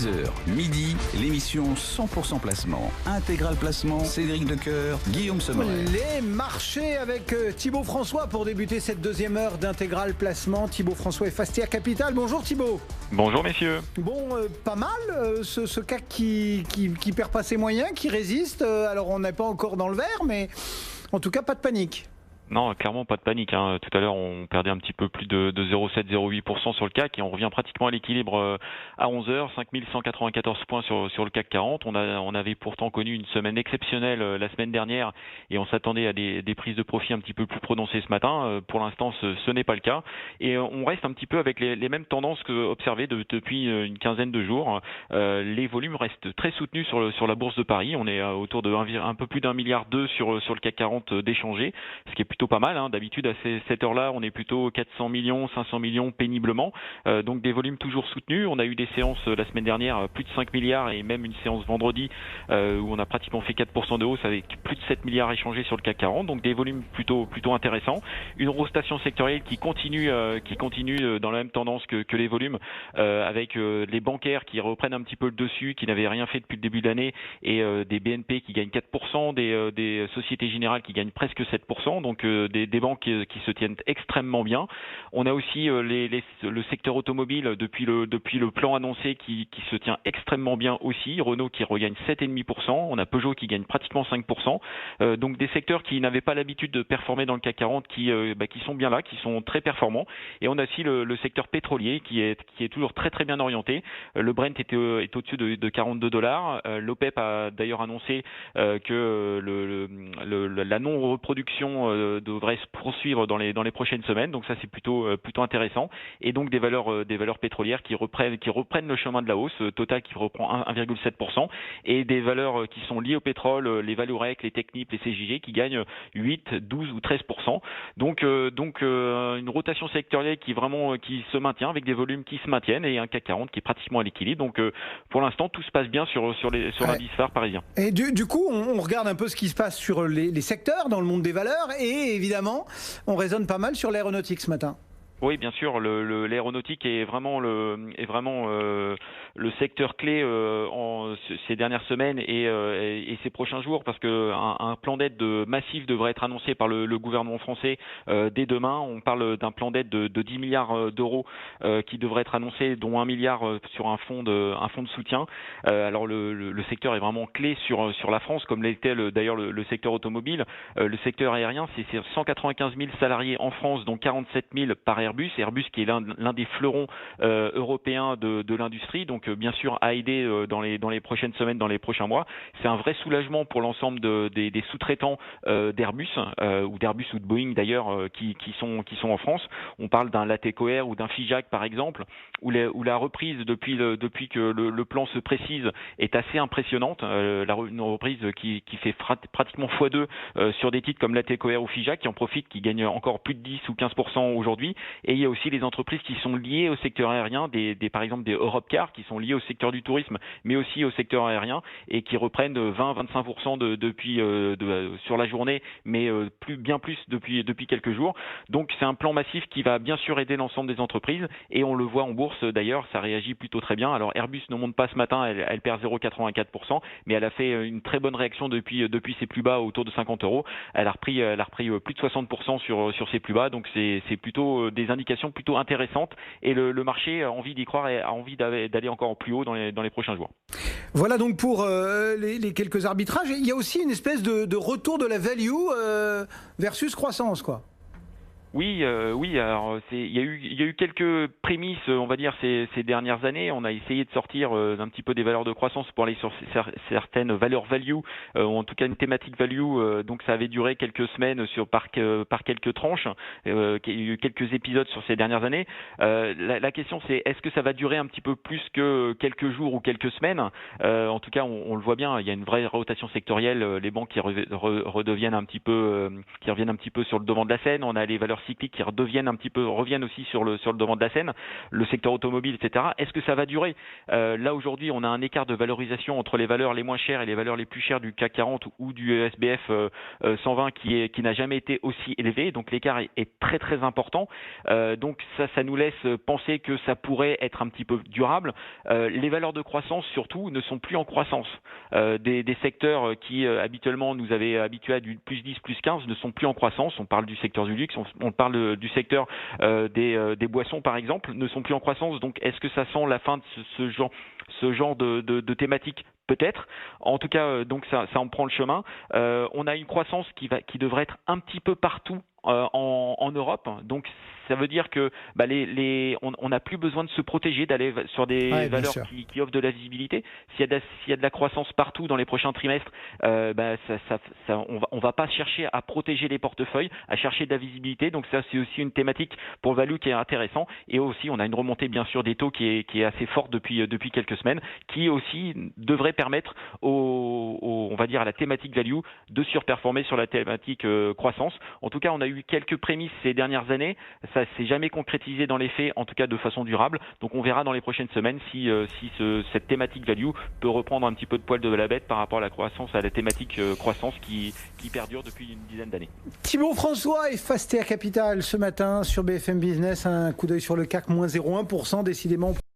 10h, midi, l'émission 100% placement. Intégral placement, Cédric Decoeur, Guillaume Sommelet. Les marchés avec Thibaut François pour débuter cette deuxième heure d'intégral placement. Thibaut François et Fastia Capital. Bonjour Thibaut. Bonjour messieurs. Bon, pas mal ce CAC qui perd pas ses moyens, qui résiste. Alors on n'est pas encore dans le vert, mais en tout cas pas de panique. Non, clairement pas de panique. Tout à l'heure, on perdait un petit peu plus de 0,7-0,8% sur le CAC et on revient pratiquement à l'équilibre à 11h, 5194 points sur le CAC 40. On avait pourtant connu une semaine exceptionnelle la semaine dernière et on s'attendait à des prises de profit un petit peu plus prononcées ce matin. Pour l'instant, ce n'est pas le cas. Et on reste un petit peu avec les mêmes tendances observées depuis une quinzaine de jours. Les volumes restent très soutenus sur la bourse de Paris. On est autour de un peu plus d'1,2 milliard sur le CAC 40 d'échangés, ce qui est plutôt pas mal. D'habitude, à cette heure-là, on est plutôt 400 millions, 500 millions péniblement. Donc des volumes toujours soutenus. On a eu des séances la semaine dernière, plus de 5 milliards et même une séance vendredi où on a pratiquement fait 4% de hausse avec plus de 7 milliards échangés sur le CAC 40. Donc des volumes plutôt intéressants. Une rotation sectorielle qui continue dans la même tendance que les volumes avec les bancaires qui reprennent un petit peu le dessus, qui n'avaient rien fait depuis le début de l'année et des BNP qui gagnent 4%, des Sociétés Générales qui gagnent presque 7%. Donc des banques qui se tiennent extrêmement bien. On a aussi le secteur automobile depuis le plan annoncé qui se tient extrêmement bien aussi. Renault qui regagne 7,5%. On a Peugeot qui gagne pratiquement 5%. Donc des secteurs qui n'avaient pas l'habitude de performer dans le CAC 40 qui sont bien là, qui sont très performants. Et on a aussi le secteur pétrolier qui est toujours très très bien orienté. Le Brent est au-dessus de $42. L'OPEP a d'ailleurs annoncé que la non-reproduction devrait se poursuivre dans les prochaines semaines. Donc ça c'est plutôt intéressant. Et donc des valeurs pétrolières qui reprennent le chemin de la hausse. Total qui reprend 1,7% et des valeurs qui sont liées au pétrole, les Vallourec, les Technip, les CJG qui gagnent 8, 12 ou 13%. Donc une rotation sectorielle qui se maintient avec des volumes qui se maintiennent et un CAC 40 qui est pratiquement à l'équilibre. Donc pour l'instant tout se passe bien sur l'indice phare parisien. Et du coup on regarde un peu ce qui se passe sur les secteurs dans le monde des valeurs et évidemment on raisonne pas mal sur l'aéronautique ce matin. Oui, bien sûr, l'aéronautique est vraiment le secteur clé ces dernières semaines et ces prochains jours parce que un plan d'aide massif devrait être annoncé par le gouvernement français dès demain. On parle d'un plan d'aide de 10 milliards d'euros qui devrait être annoncé, dont 1 milliard sur un fonds de soutien. Alors le secteur est vraiment clé sur la France, comme l'était d'ailleurs le secteur automobile. Le secteur aérien, c'est 195 000 salariés en France, dont 47 000 par Airbus qui est l'un des fleurons européens de l'industrie, donc bien sûr à aider dans les prochaines semaines, dans les prochains mois. C'est un vrai soulagement pour l'ensemble des sous-traitants d'Airbus ou de Boeing d'ailleurs qui sont en France. On parle d'un Lateco Air ou d'un Figeac par exemple, où la reprise depuis que le plan se précise est assez impressionnante. Une reprise qui fait pratiquement x2 sur des titres comme Lateco Air ou Figeac qui en profitent, qui gagnent encore plus de 10 ou 15% aujourd'hui. Et il y a aussi les entreprises qui sont liées au secteur aérien, par exemple des Europcar qui sont liées au secteur du tourisme, mais aussi au secteur aérien et qui reprennent 20-25% depuis sur la journée, mais bien plus depuis quelques jours. Donc c'est un plan massif qui va bien sûr aider l'ensemble des entreprises et on le voit en bourse d'ailleurs, ça réagit plutôt très bien. Alors Airbus ne monte pas ce matin, elle perd 0,84%, mais elle a fait une très bonne réaction depuis ses plus bas autour de 50 €. Elle a repris plus de 60% sur ses plus bas, donc c'est plutôt des indications plutôt intéressantes et le marché a envie d'y croire et a envie d'aller encore plus haut dans les prochains jours. Voilà donc pour les quelques arbitrages. Il y a aussi une espèce de retour de la value versus croissance, quoi. Oui. Alors il y a eu quelques prémices, on va dire ces dernières années. On a essayé de sortir un petit peu des valeurs de croissance pour aller sur certaines valeurs value, ou en tout cas une thématique value. Donc ça avait duré quelques semaines par quelques tranches. Il y a eu quelques épisodes sur ces dernières années. La question c'est est-ce que ça va durer un petit peu plus que quelques jours ou quelques semaines. En tout cas, on le voit bien. Il y a une vraie rotation sectorielle. Les banques qui reviennent un petit peu sur le devant de la scène. On a les valeurs valeurs cycliques qui reviennent aussi sur le devant de la scène, le secteur automobile, etc. Est-ce que ça va durer? Là aujourd'hui, on a un écart de valorisation entre les valeurs les moins chères et les valeurs les plus chères du CAC 40 ou du SBF 120 qui n'a jamais été aussi élevé. Donc l'écart est très très important. Donc ça nous laisse penser que ça pourrait être un petit peu durable. Les valeurs de croissance surtout ne sont plus en croissance. Des secteurs qui habituellement nous avaient habitués à du plus 10, plus 15 ne sont plus en croissance. On parle du secteur du luxe, on parle du secteur des boissons par exemple, ne sont plus en croissance. Donc est-ce que ça sent la fin de ce genre de thématique? Peut-être. En tout cas, donc ça en prend le chemin. On a une croissance qui devrait être un petit peu partout en Europe. Donc ça veut dire que on n'a plus besoin de se protéger, d'aller sur des valeurs qui offrent de la visibilité. S'il y a de la croissance partout dans les prochains trimestres, on va pas chercher à protéger les portefeuilles, à chercher de la visibilité. Donc ça, c'est aussi une thématique pour le value qui est intéressant. Et aussi, on a une remontée bien sûr des taux qui est assez forte depuis quelques semaines, qui aussi devrait permettre on va dire à la thématique value de surperformer sur la thématique croissance. En tout cas, on a eu quelques prémices ces dernières années. Ça s'est jamais concrétisé dans les faits, en tout cas de façon durable. Donc on verra dans les prochaines semaines si cette thématique value peut reprendre un petit peu de poil de la bête par rapport à la croissance, à la thématique croissance qui perdure depuis une dizaine d'années. Thibaut François et Fastea Capital ce matin sur BFM Business. Un coup d'œil sur le CAC, moins 0,1%, décidément.